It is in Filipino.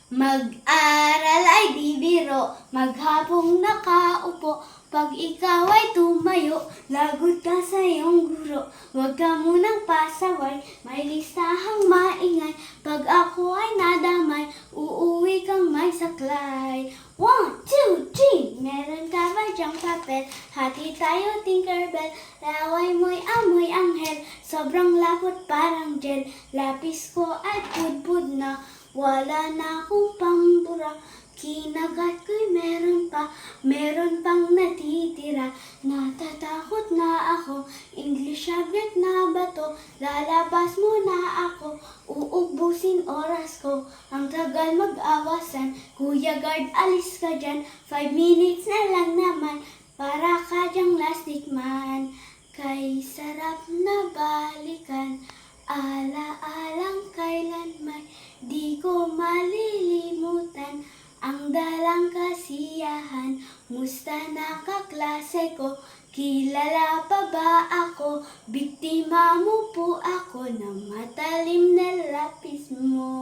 Mag-aral ay di biro, maghapong nakaupo. Pag ikaw ay tumayo, lagot ka sa iyong guro. Huwag ka munang pasaway, may listahang maingay. Pag ako ay nadamay, uuwi kang may saklay. 1, 2, 3, meron ka ba diyang papel? Hati tayo, Tinkerbell, laway mo'y amoy anghel. Sobrang lapot parang gel, lapis ko ay pudpud na. Wala na akong pambura, kinagat ko'y meron pang natitira. Natatakot na ako, English subject na ba to? Lalabas mo na ako, uubusin oras ko. Ang tagal mag-awasan, Kuya Guard alis ka dyan. 5 minutes na lang naman, para ka dyang plastic man. Kay sarap na balikan, ala-alang kailan may di ko malilimutan ang dalang kasiyahan. Musta na kaklase ko? Kilala pa ba ako? Biktima mo po ako ng matalim na lapis mo.